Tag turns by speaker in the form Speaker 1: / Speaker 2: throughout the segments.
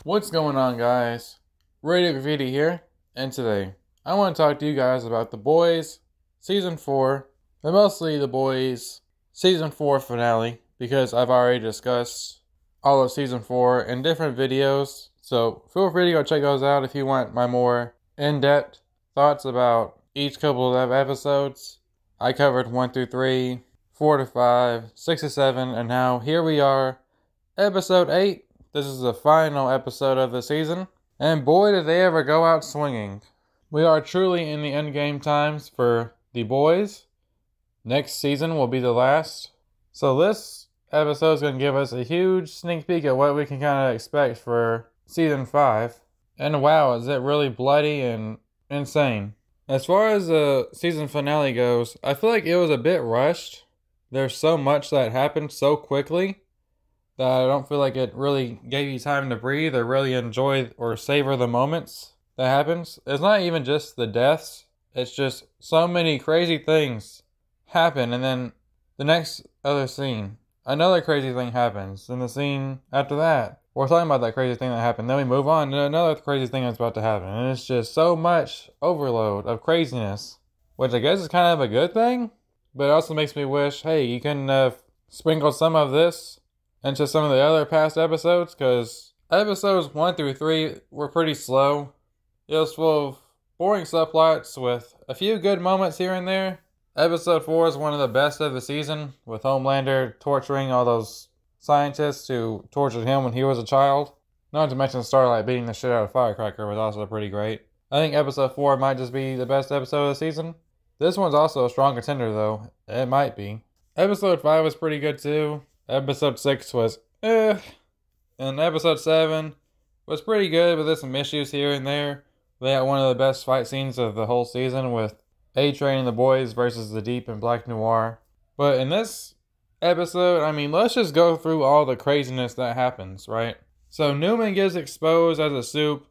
Speaker 1: What's going on, guys? Radio Graffiti here, and today I want to talk to you guys about The Boys Season 4, and mostly The Boys Season 4 finale, because I've already discussed all of Season 4 in different videos, so feel free to go check those out if you want my more in-depth thoughts about each couple of episodes. I covered 1 through 3, 4 to 5, 6 to 7, and now here we are, Episode 8. This is the final episode of the season, and boy did they ever go out swinging. We are truly in the endgame times for The Boys. Next season will be the last. So this episode is going to give us a huge sneak peek at what we can kind of expect for Season 5. And wow, is it really bloody and insane. As far as the season finale goes, I feel like it was a bit rushed. There's so much that happened so quickly that I don't feel like it really gave you time to breathe or really enjoy or savor the moments that happens. It's not even just the deaths. It's just so many crazy things happen, and then the next other scene, another crazy thing happens. And the scene after that, we're talking about that crazy thing that happened. Then we move on to another crazy thing that's about to happen. And it's just so much overload of craziness, which I guess is kind of a good thing, but it also makes me wish, hey, you can sprinkle some of this into some of the other past episodes, because episodes 1 through 3 were pretty slow. It was full of boring subplots with a few good moments here and there. Episode 4 is one of the best of the season, with Homelander torturing all those scientists who tortured him when he was a child. Not to mention Starlight beating the shit out of Firecracker was also pretty great. I think episode 4 might just be the best episode of the season. This one's also a strong contender though. It might be. Episode 5 was pretty good too. Episode 6 was and episode 7 was pretty good, but there's some issues here and there. They had one of the best fight scenes of the whole season with A-Train and the Boys versus the Deep and Black Noir. But in this episode, I mean, let's just go through all the craziness that happens, right? So Newman gets exposed as a soup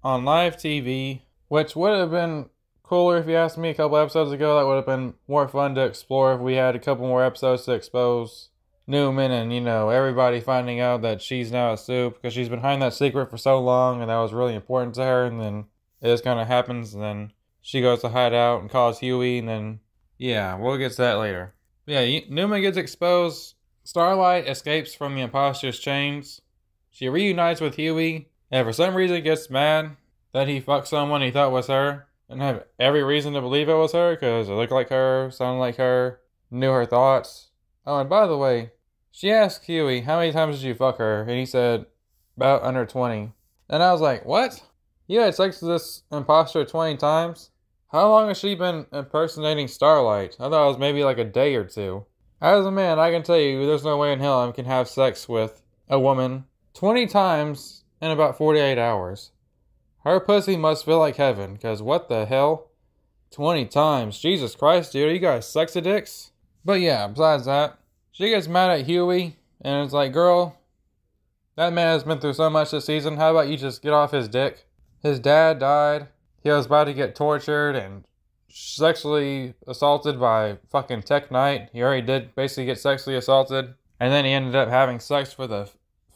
Speaker 1: on live TV, which would have been cooler if you asked me a couple episodes ago. That would have been more fun to explore if we had a couple more episodes to expose Newman and, everybody finding out that she's now a soup, because she's been hiding that secret for so long and that was really important to her, and then it just kind of happens, and then she goes to hide out and calls Huey, and then, yeah, we'll get to that later. But yeah, Newman gets exposed. Starlight escapes from the imposter's chains. She reunites with Huey, and for some reason gets mad that he fucked someone he thought was her, and have every reason to believe it was her, because it looked like her, sounded like her, knew her thoughts. Oh, and by the way, she asked Huey, how many times did you fuck her? And he said, about under 20. And I was like, what? You had sex with this imposter 20 times? How long has she been impersonating Starlight? I thought it was maybe like a day or two. As a man, I can tell you, there's no way in hell I can have sex with a woman 20 times in about 48 hours. Her pussy must feel like heaven, because what the hell? 20 times. Jesus Christ, dude, are you guys sex addicts? But yeah, besides that, she gets mad at Huey, and it's like, girl, that man has been through so much this season, how about you just get off his dick? His dad died, he was about to get tortured and sexually assaulted by fucking Tech Knight. He already did basically get sexually assaulted, and then he ended up having sex with a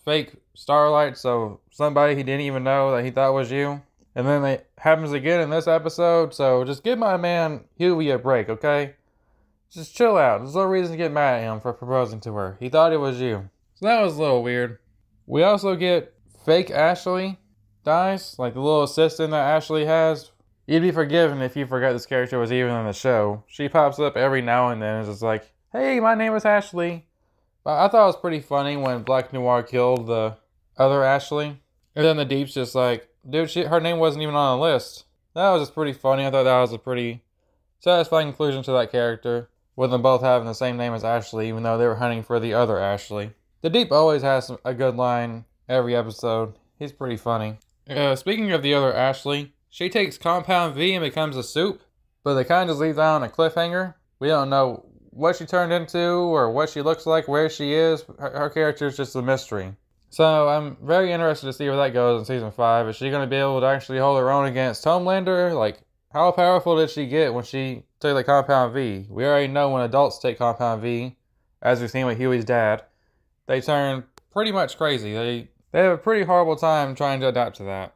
Speaker 1: fake Starlight, so somebody he didn't even know that he thought was you. And then it happens again in this episode, so just give my man Huey a break, okay? Just chill out. There's no reason to get mad at him for proposing to her. He thought it was you. So that was a little weird. We also get fake Ashley dies, like the little assistant that Ashley has. You'd be forgiven if you forgot this character was even in the show. She pops up every now and then and is just like, hey, my name is Ashley. But I thought it was pretty funny when Black Noir killed the other Ashley. And then the Deep's just like, dude, her name wasn't even on the list. That was just pretty funny. I thought that was a pretty satisfying conclusion to that character, with them both having the same name as Ashley, even though they were hunting for the other Ashley. The Deep always has a good line every episode. He's pretty funny. Speaking of the other Ashley, she takes Compound V and becomes a soup, but they kind of just leave that on a cliffhanger. We don't know what she turned into or what she looks like, where she is. Her character is just a mystery. So I'm very interested to see where that goes in season 5. Is she going to be able to actually hold her own against Homelander? Like, how powerful did she get when she took the Compound V? We already know when adults take Compound V, as we've seen with Huey's dad, they turn pretty much crazy. They They have a pretty horrible time trying to adapt to that.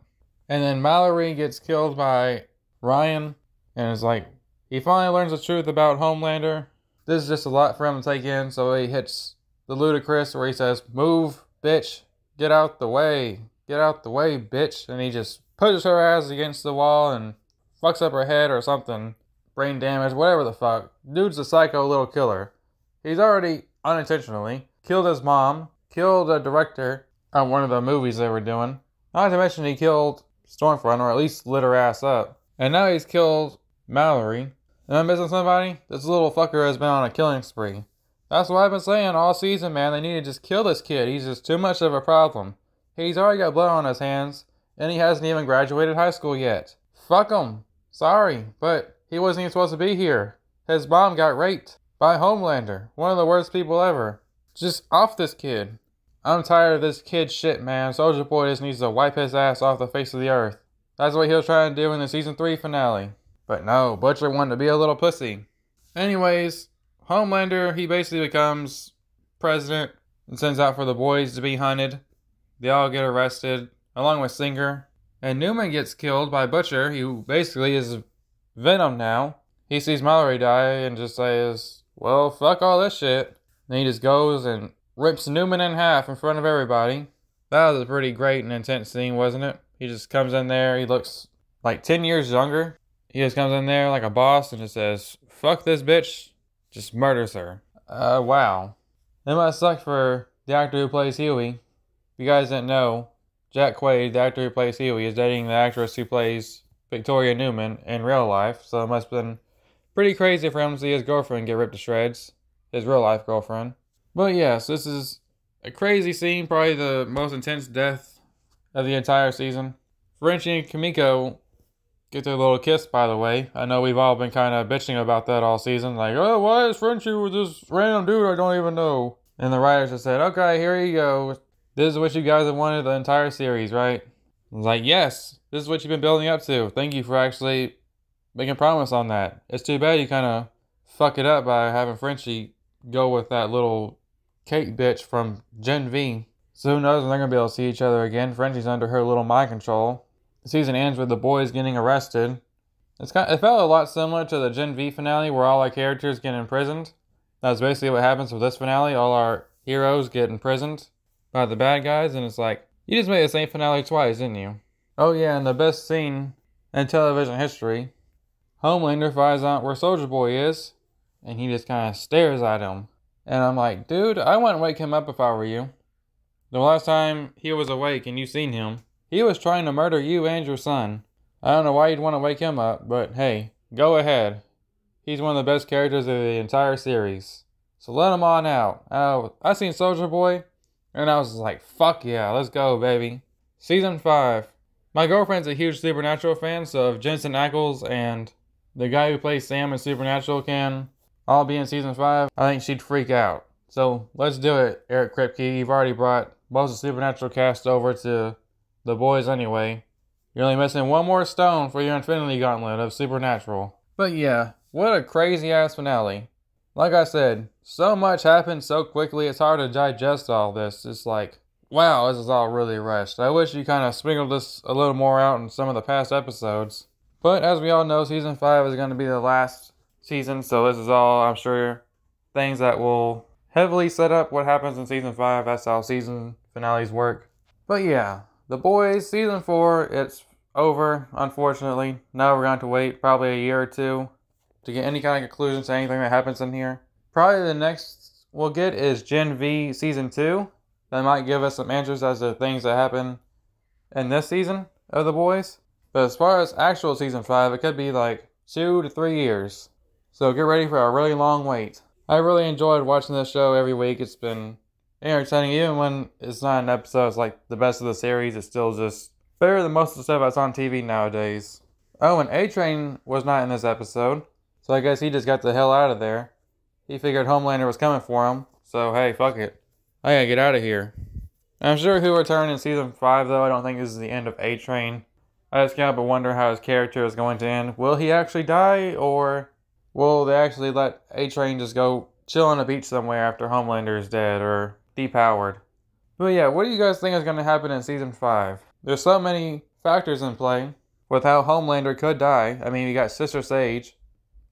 Speaker 1: And then Mallory gets killed by Ryan, and it's like, he finally learns the truth about Homelander. This is just a lot for him to take in, so he hits the ludicrous where he says, "Move, bitch, get out the way, bitch," and he just pushes her ass against the wall and fucks up her head or something. Brain damage, whatever the fuck. Dude's a psycho little killer. He's already, unintentionally, killed his mom, killed a director on one of the movies they were doing. Not to mention he killed Stormfront, or at least lit her ass up. And now he's killed Mallory. Am I missing somebody? This little fucker has been on a killing spree. That's what I've been saying all season, man. They need to just kill this kid. He's just too much of a problem. He's already got blood on his hands, and he hasn't even graduated high school yet. Fuck him. Sorry, but he wasn't even supposed to be here. His mom got raped by Homelander. One of the worst people ever. Just off this kid. I'm tired of this kid shit, man. Soulja Boy just needs to wipe his ass off the face of the earth. That's what he was trying to do in the season 3 finale. But no, Butcher wanted to be a little pussy. Anyways, Homelander, he basically becomes president and sends out for the boys to be hunted. They all get arrested, along with Singer. And Newman gets killed by Butcher, who basically is Venom now. He sees Mallory die and just says, well, fuck all this shit. And he just goes and rips Newman in half in front of everybody. That was a pretty great and intense scene, wasn't it? He just comes in there, he looks like 10 years younger. He just comes in there like a boss and just says, fuck this bitch. Just murders her. Wow. It must suck for the actor who plays Huey. If you guys didn't know, Jack Quaid, the actor who plays Huey, is dating the actress who plays Victoria Newman in real life. So it must have been pretty crazy for him to see his girlfriend get ripped to shreds. His real life girlfriend. But yes, this is a crazy scene. Probably the most intense death of the entire season. Frenchie and Kimiko get their little kiss, by the way. I know we've all been kind of bitching about that all season. Like, oh, why is Frenchie with this random dude I don't even know? And the writers just said, okay, here you go. This is what you guys have wanted the entire series, right? I was like, yes, this is what you've been building up to. Thank you for actually making a promise on that. It's too bad you kind of fuck it up by having Frenchie go with that little Kate bitch from Gen V. So who knows when they're going to be able to see each other again. Frenchie's under her little mind control. The season ends with the boys getting arrested. It felt a lot similar to the Gen V finale where all our characters get imprisoned. That's basically what happens with this finale. All our heroes get imprisoned by the bad guys, and it's like, you just made the same finale twice, didn't you? Oh yeah, and the best scene in television history. Homelander finds out where Soulja Boy is, and he just kind of stares at him. And I'm like, dude, I wouldn't wake him up if I were you. The last time he was awake and you seen him, he was trying to murder you and your son. I don't know why you'd want to wake him up, but hey, go ahead. He's one of the best characters of the entire series. So let him on out. I seen Soulja Boy, and I was like, fuck yeah, let's go, baby. Season 5. My girlfriend's a huge Supernatural fan, so if Jensen Ackles and the guy who plays Sam in Supernatural can all be in Season 5, I think she'd freak out. So let's do it, Eric Kripke. You've already brought most of the Supernatural cast over to the boys anyway. You're only missing one more stone for your Infinity Gauntlet of Supernatural. But yeah, what a crazy ass finale. Like I said, so much happened so quickly, it's hard to digest all this. It's like, wow, this is all really rushed. I wish you kind of sprinkled this a little more out in some of the past episodes. But as we all know, Season 5 is going to be the last season, so this is all, I'm sure, things that will heavily set up what happens in Season 5. That's how season finales work. But yeah, The Boys, Season 4, it's over, unfortunately. Now we're going to wait probably a year or two to get any kind of conclusion to anything that happens in here. Probably the next we'll get is Gen V Season 2. That might give us some answers as to things that happen in this season of The Boys. But as far as actual Season 5, it could be like 2 to 3 years. So get ready for a really long wait. I really enjoyed watching this show every week. It's been entertaining. Even when it's not an episode, it's like the best of the series. It's still just better than most of the stuff that's on TV nowadays. Oh, and A-Train was not in this episode. So I guess he just got the hell out of there. He figured Homelander was coming for him. So hey, fuck it. I gotta get out of here. I'm sure he'll return in Season 5 though. I don't think this is the end of A-Train. I just can't help but wonder how his character is going to end. Will he actually die, or will they actually let A-Train just go chill on a beach somewhere after Homelander is dead or depowered? But yeah, what do you guys think is going to happen in Season 5? There's so many factors in play with how Homelander could die. I mean, you got Sister Sage.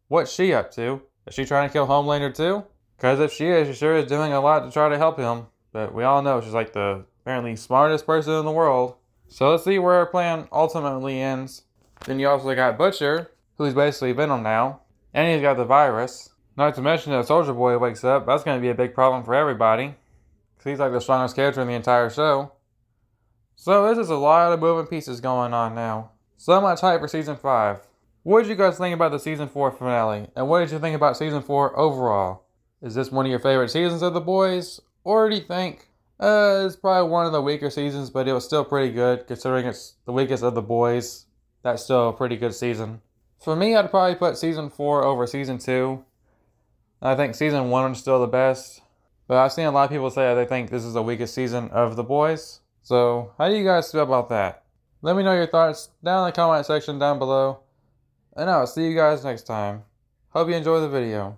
Speaker 1: What's she up to? Is she trying to kill Homelander too? Because if she is, she sure is doing a lot to try to help him. But we all know she's like the apparently smartest person in the world. So let's see where her plan ultimately ends. Then you also got Butcher, who's basically Venom now. And he's got the virus. Not to mention if Soldier Boy wakes up, that's going to be a big problem for everybody. Because he's like the strongest character in the entire show. So this is a lot of moving pieces going on now. So much hype for Season 5. What did you guys think about the Season 4 finale? And what did you think about Season 4 overall? Is this one of your favorite seasons of The Boys? Or do you think it's probably one of the weaker seasons, but it was still pretty good considering it's the weakest of The Boys? That's still a pretty good season. For me, I'd probably put Season 4 over Season 2. I think Season 1 is still the best. But I've seen a lot of people say that they think this is the weakest season of The Boys. So, how do you guys feel about that? Let me know your thoughts down in the comment section down below. And I'll see you guys next time. Hope you enjoy the video.